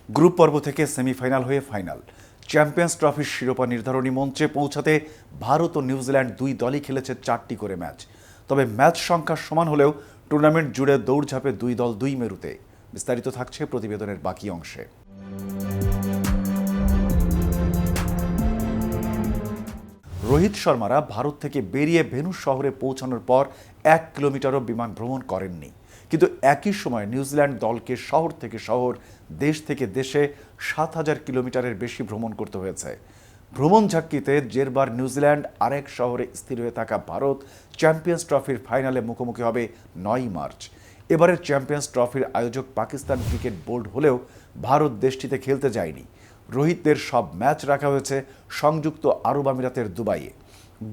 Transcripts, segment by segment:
Group পর্ব থেকে semifinal হয়ে ফাইনাল। চ্যাম্পিয়ন্স ট্রফির শিরোপা নির্ধারণী মঞ্চে পৌঁছাতে ভারত ও নিউজিল্যান্ড দুই দলই খেলেছে 4টি করে ম্যাচ। তবে ম্যাচ সংখ্যা সমান হলেও টুর্নামেন্ট জুড়ে দৌড়ঝাঁপে দুই দল দুই মেরুতে। বিস্তারিত থাকছে প্রতিবেদনের বাকি অংশে। রোহিত শর্মারা ভারত থেকে বেরিয়ে ভেন্যু শহরে পৌঁছানোর পর 1 কিলোমিটারও বিমান ভ্রমণ করেননি, কিন্তু একই সময় নিউজিল্যান্ড দলকে শহর থেকে শহর, দেশ থেকে দেশে 7,000 কিলোমিটারের বেশি ভ্রমণ করতে হয়েছে। ভ্রমণ ঝাঁকিতে জেরবার নিউজিল্যান্ড আরেক শহরে স্থির হয়ে থাকা ভারত চ্যাম্পিয়ন্স ট্রফির ফাইনালে মুখোমুখি হবে 9 মার্চ। এবারের চ্যাম্পিয়ন্স ট্রফির আয়োজক পাকিস্তান ক্রিকেট বোর্ড হলেও ভারত দেশটিতে খেলতে যায়নি। রোহিতদের সব ম্যাচ রাখা হয়েছে সংযুক্ত আরব আমিরাতের দুবাইয়ে।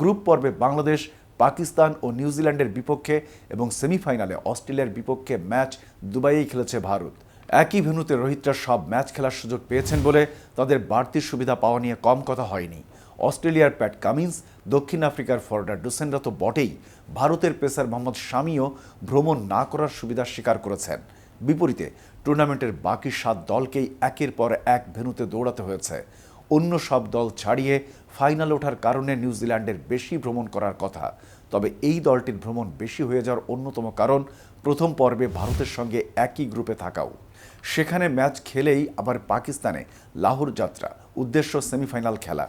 গ্রুপ পর্বে বাংলাদেশ, পাকিস্তান ও নিউজিল্যান্ডের বিপক্ষে এবং সেমিফাইনালে অস্ট্রেলিয়ার বিপক্ষে ম্যাচ দুবাইয়েই খেলেছে ভারত। একই ভেন্যুতে রোহিতরা সব ম্যাচ খেলার সুযোগ পেয়েছেন বলে তাদের বাড়তি সুবিধা পাওয়া নিয়ে কম কথা হয়নি। অস্ট্রেলিয়ার প্যাট কামিন্স, দক্ষিণ আফ্রিকার ফরডার ডুসেনরা তো বটেই, ভারতের পেসার মোহাম্মদ শামিও ভ্রমণ না করার সুবিধা স্বীকার করেছেন। বিপরীতে টুর্নামেন্টের বাকি 7 দলকেই একের পর এক ভেন্যুতে দৌড়াতে হয়েছে। অন্য সব দল ছাড়িয়ে ফাইনালে ওঠার কারণে নিউজিল্যান্ডের বেশি ভ্রমণ করার কথা। তবে এই দলটির ভ্রমণ বেশি হয়ে যাওয়ার অন্যতম কারণ প্রথম পর্বে ভারতের সঙ্গে একই গ্রুপে থাকাও। সেখানে ম্যাচ খেলেই আবার পাকিস্তানে লাহোর যাত্রা, উদ্দেশ্য সেমিফাইনাল খেলা।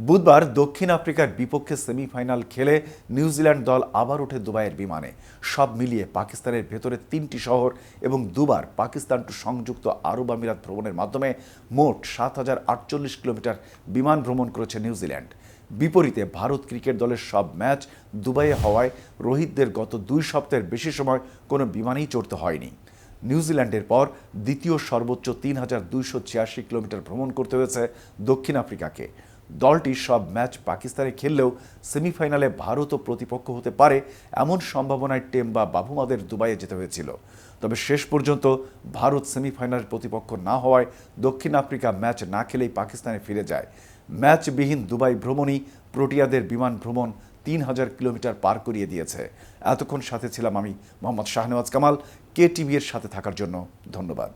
বুধবার দক্ষিণ আফ্রিকার বিপক্ষে সেমিফাইনাল খেলে নিউজিল্যান্ড দল আবার ওঠে দুবাইয়ের বিমানে। সব মিলিয়ে পাকিস্তানের ভেতরে 3টি শহর এবং দুবার পাকিস্তান টু সংযুক্ত আরব আমিরাত ভ্রমণের মাধ্যমে মোট 7,048 কিলোমিটার বিমান ভ্রমণ করেছে নিউজিল্যান্ড। বিপরীতে ভারত ক্রিকেট দলের সব ম্যাচ দুবাইয়ে হওয়ায় রোহিতদের গত 2 সপ্তাহের বেশি সময় কোনো বিমানেই চড়তে হয়নি। নিউজিল্যান্ডের পর দ্বিতীয় সর্বোচ্চ 3,286 কিলোমিটার ভ্রমণ করতে হয়েছে দক্ষিণ আফ্রিকাকে। দলটি সব ম্যাচ পাকিস্তানে খেললেও সেমিফাইনালে ভারতও প্রতিপক্ষ হতে পারে এমন সম্ভাবনায় টেম্বা বাবুমাদের দুবাইয়ে যেতে হয়েছিল। তবে শেষ পর্যন্ত ভারত সেমিফাইনালের প্রতিপক্ষ না হওয়ায় দক্ষিণ আফ্রিকা ম্যাচ না খেলেই পাকিস্তানে ফিরে যায়। ম্যাচবিহীন দুবাই ভ্রমণই প্রোটিয়াদের বিমান ভ্রমণ 3,000 কিলোমিটার পার করিয়ে দিয়েছে। এতক্ষণ সাথে ছিলাম আমি, মোহাম্মদ শাহনেওয়াজ কামাল। KTV এর সাথে থাকার জন্য ধন্যবাদ।